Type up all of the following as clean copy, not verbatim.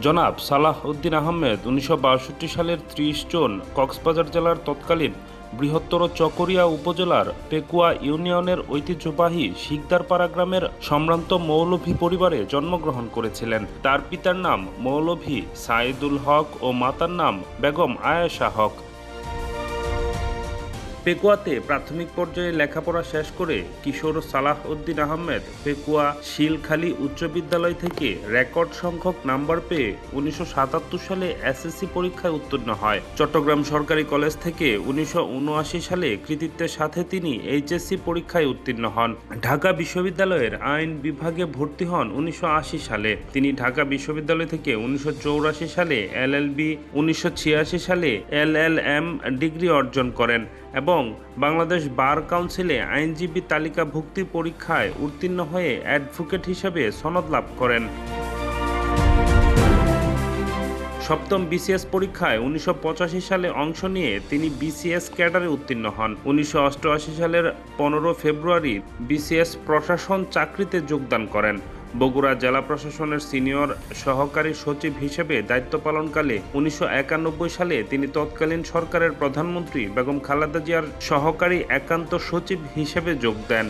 জনাব সালাহ উদ্দিন আহমেদ ১৯৬২ সালের ৩০ জুন কক্সবাজার জেলার তৎকালীন বৃহত্তর চকরিয়া উপজেলার পেকুয়া ইউনিয়নের ঐতিহ্যবাহী শিকদারপাড়া গ্রামের সম্ভ্রান্ত মৌলভী পরিবারে জন্মগ্রহণ করেছিলেন। তার পিতার নাম মৌলভী সাইদুল হক ও মাতার নাম বেগম আয়েশা হক। পেকুয়াতে প্রাথমিক পর্যায়ে লেখাপড়া শেষ করে কিশোর সালাহ উদ্দিন আহমেদ পেকুয়া শিলখালী উচ্চ বিদ্যালয় থেকে রেকর্ড সংখ্যক নাম্বার পেয়ে ১৯৭৭ সালে এসএসসি পরীক্ষায় উত্তীর্ণ হয়। চট্টগ্রাম সরকারি কলেজ থেকে ১৯৭৯ সালে কৃতিত্বের সাথে তিনি এইচএসসি পরীক্ষায় উত্তীর্ণ হন। ঢাকা বিশ্ববিদ্যালয়ের আইন বিভাগে ভর্তি হন ১৯৮০ সালে। তিনি ঢাকা বিশ্ববিদ্যালয় থেকে ১৯৮৪ সালে এলএলবি, ১৯৮৬ সালে এলএলএম ডিগ্রি অর্জন করেন এবং বাংলাদেশ বার কাউন্সিলে আইনজীবী তালিকাভুক্তি পরীক্ষায় উত্তীর্ণ হয়ে অ্যাডভোকেট হিসেবে সনদ লাভ করেন। সপ্তম বিসিএস পরীক্ষায় ১৯৮৫ সালে অংশ নিয়ে তিনি বিসিএস ক্যাডারে উত্তীর্ণ হন। ১৯৮৮ সালের ১৫ ফেব্রুয়ারি বিসিএস প্রশাসন চাকরিতে যোগদান করেন। বগুড়া জেলা প্রশাসনের সিনিয়র সহকারী সচিব হিসেবে দায়িত্ব পালনকালে ১৯৯১ সালে তিনি তৎকালীন সরকারের প্রধানমন্ত্রী বেগম খালেদা জিয়ার সহকারী একান্ত সচিব হিসেবে যোগ দেন।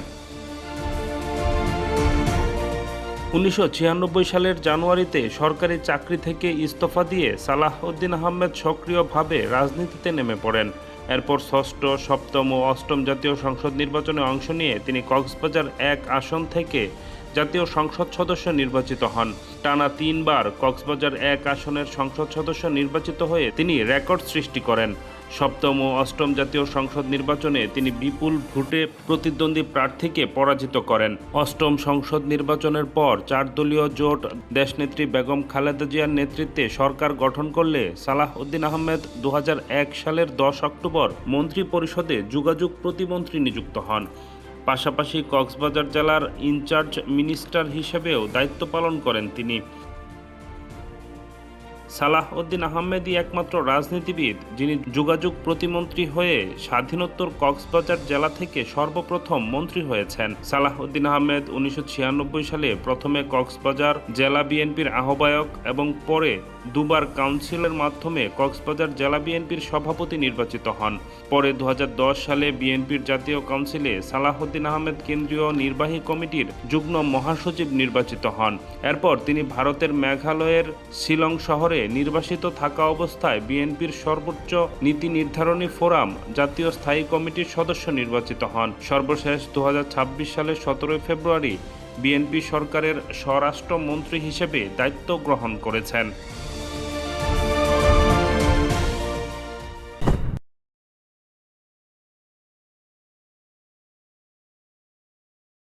১৯৯৬ সালের জানুয়ারিতে সরকারি চাকরি থেকে ইস্তফা দিয়ে সালাহ উদ্দিন আহমেদ সক্রিয়ভাবে রাজনীতিতে নেমে পড়েন। এরপর ষষ্ঠ, সপ্তম ও অষ্টম জাতীয় সংসদ নির্বাচনে অংশ নিয়ে তিনি কক্সবাজার ১ আসন থেকে জাতীয় সংসদ সদস্য নির্বাচিত হন। টানা ৩ বার কক্সবাজার ১ আসনের সংসদ সদস্য নির্বাচিত হয়ে তিনি রেকর্ড সৃষ্টি করেন। সপ্তম ও অষ্টম জাতীয় সংসদ নির্বাচনে তিনি বিপুল ভোটে প্রতিদ্বন্দ্বী প্রার্থীকে পরাজিত করেন। অষ্টম সংসদ নির্বাচনের পর ৪ দলীয় জোট দেশনেত্রী বেগম খালেদা জিয়ার নেতৃত্বে সরকার গঠন করলে সালাহ উদ্দিন আহমেদ ২০০১ সালের ১০ অক্টোবর মন্ত্রী পরিষদে যোগাযোগ প্রতিমন্ত্রী নিযুক্ত হন। পাশাপাশি কক্সবাজার জেলার ইনচার্জ মিনিস্টার হিসেবেও দায়িত্ব পালন করেন তিনি। সালাহ উদ্দিন আহমেদই একমাত্র রাজনীতিবিদ যিনি যোগাযোগ প্রতিমন্ত্রী হয়ে স্বাধীনোত্তর কক্সবাজার জেলা থেকে সর্বপ্রথম মন্ত্রী হয়েছেন। সালাহ উদ্দিন আহমেদ ১৯৯৬ সালে প্রথমে কক্সবাজার জেলা বিএনপির আহ্বায়ক এবং পরে দুবার কাউন্সিলের মাধ্যমে কক্সবাজার জেলা বিএনপির সভাপতি নির্বাচিত হন। পরে ২০১০ সালে বিএনপির জাতীয় কাউন্সিলে সালাহ উদ্দিন আহমেদ কেন্দ্রীয় নির্বাহী কমিটির যুগ্ম মহাসচিব নির্বাচিত হন। এরপর তিনি ভারতের মেঘালয়ের শিলং শহরে নির্বাসিত থাকা অবস্থায় বিএনপির সর্বোচ্চ নীতি নির্ধারণী ফোরাম জাতীয় স্থায়ী কমিটির সদস্য নির্বাচিত হন। সর্বশেষ ২০২৬ সালের ১৭ ফেব্রুয়ারি বিএনপি সরকারের স্বরাষ্ট্রমন্ত্রী হিসেবে দায়িত্ব গ্রহণ করেছেন।